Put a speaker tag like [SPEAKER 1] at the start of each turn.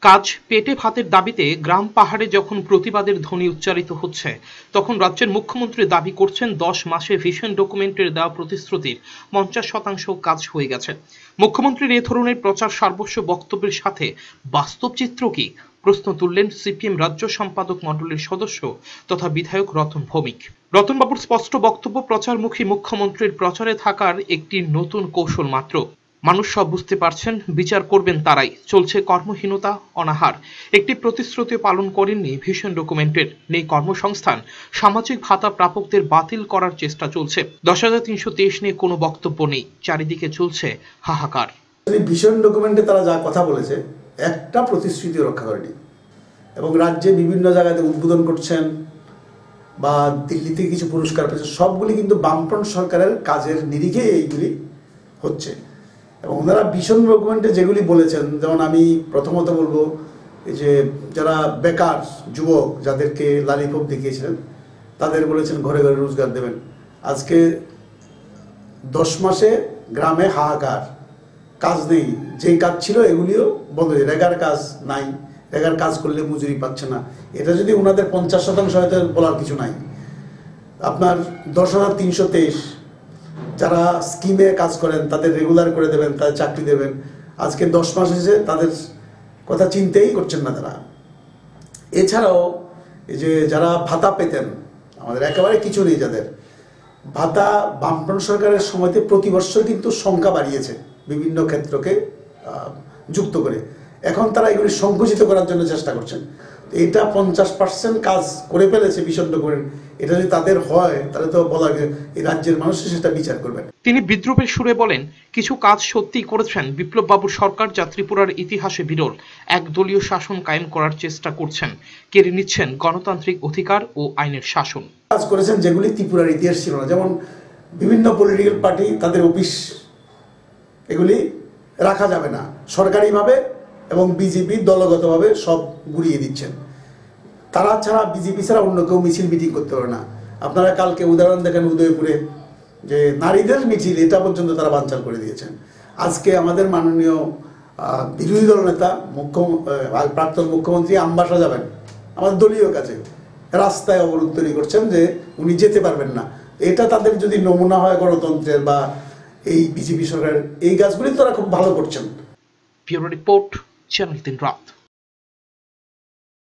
[SPEAKER 1] কাজ পেটে ভাতের দাবিতে গ্রাম পাহাড়ে যখন প্রতিবাদের ধ্বনি উচ্চারিত হচ্ছে, তখন রাজ্যের মুখ্যমন্ত্রী দাবি করছেন 10 মাসে ভিশন ডকুমেন্টের দেওয়া প্রতিশ্রুতির 50% কাজ হয়ে গেছে। মুখ্যমন্ত্রীর এ ধরনের প্রচার সর্বস্ব বক্তব্যের সাথে বাস্তব চিত্র কি? প্রশ্ন তুললেন সিপিএম রাজ্য সম্পাদক মণ্ডলীর সদস্য তথা বিধায়ক রতন ভৌমিক। রতনবাবুর স্পষ্ট বক্তব্য, প্রচারমুখী মুখ্যমন্ত্রীর প্রচারে থাকার একটি নতুন কৌশল মাত্র। মানুষ সব বুঝতে পারছেন, বিচার করবেন তারাই। চলছে কর্মহীনতা, অনাহার। একটি প্রতিশ্রুতি পালন করেননি ভিশন ডকুমেন্টের। নেই কর্মসংস্থান, সামাজিক ভাতা প্রাপকদের বাতিল করার চেষ্টা চলছে। 10,323 নিয়ে কোনো বক্তব্য নেই, চারিদিকে চলছে হাহাকার।
[SPEAKER 2] ভিশন ডকুমেন্টে তারা যা কথা বলেছে একটা প্রতিশ্রুতি রক্ষা করেনি এবং রাজ্যে বিভিন্ন জায়গাতে উদ্বোধন করছেন বা দিল্লিতে কিছু পুরস্কার পেয়েছে, সবগুলি কিন্তু বামফ্রন্ট সরকারের কাজের নিরিখে এইগুলি হচ্ছে। এবং ওনারা ভিশন ডকুমেন্টে যেগুলি বলেছেন, যেমন আমি প্রথমত বলবো যে যারা বেকার যুবক যাদেরকে লালিপপ দেখিয়েছিলেন তাদের বলেছেন ঘরে ঘরে রোজগার দেবেন। আজকে 10 মাসে গ্রামে হাহাকার, কাজ নেই, যেই কাজ ছিল এগুলিও বন্ধ হয়েছে। রেগার কাজ নাই, রেগার কাজ করলে মজুরি পাচ্ছে না। এটা যদি ওনাদের 50% হয়তো বলার কিছু নাই। আপনার 10,323 যারা স্কিমে কাজ করেন তাদের রেগুলার করে দেবেন, তাদের চাকরি দেবেন। আজকে 10 মাস এসে তাদের কথা চিন্তাই করছেন না তারা। এছাড়াও এই যে যারা ভাতা পেতেন, আমাদের একেবারে কিছু নেই যাদের ভাতা, বামফ্রন্ট সরকারের সময়তে প্রতি বছর কিন্তু সংখ্যা বাড়িয়েছে বিভিন্ন ক্ষেত্রকে যুক্ত করে। এখন তারা এগুলি সংকুচিত করার জন্য চেষ্টা করছেন। এটা 50% কাজ করে ফেলেছে ভিশন ডকুমেন্ট। এটা যদি তাদের হয় তাহলে তো বলা এই রাজ্যের মানুষ সেটা বিচার করবেন।
[SPEAKER 1] তিনি বিদ্রুপের সুরে বলেন, কিছু কাজ সত্যিই করেছেন বিপ্লব বাবুর সরকার, যা ত্রিপুরার ইতিহাসে বিরল। একদলীয় শাসন কায়েম করার চেষ্টা করছেন, কেড়ে নিচ্ছেন গণতান্ত্রিক অধিকার ও আইনের শাসন।
[SPEAKER 2] কাজ করেছেন যেগুলি ত্রিপুরার ইতিহাস ছিল না, যেমন বিভিন্ন পলিটিক্যাল পার্টি তাদের অফিস এগুলি রাখা যাবে না সরকারিভাবে, এবং বিজেপি দলগতভাবে সব গুড়িয়ে দিচ্ছেন। তারা ছাড়া, বিজেপি ছাড়া অন্য কেউ মিছিল মিটিং করতে পারে না। আপনারা কালকে উদাহরণ দেখেন উদয়পুরে যে নারীদের মিছিল, এটা পর্যন্ত তারা বানচাল করে দিয়েছেন। আজকে আমাদের মাননীয় বিরোধী দল নেতা প্রাক্তন মুখ্যমন্ত্রী আমবাসা যাবেন আমাদের দলীয় কাজে, রাস্তায় অবরোধ তৈরি করছেন যে উনি যেতে পারবেন না। এটা তাদের যদি নমুনা হয় গণতন্ত্রের বা এই বিজেপি সরকারের, এই কাজগুলি তারা খুব ভালো করছেন।
[SPEAKER 1] ব্যুরো রিপোর্ট, চ্যানেল 3 রাত।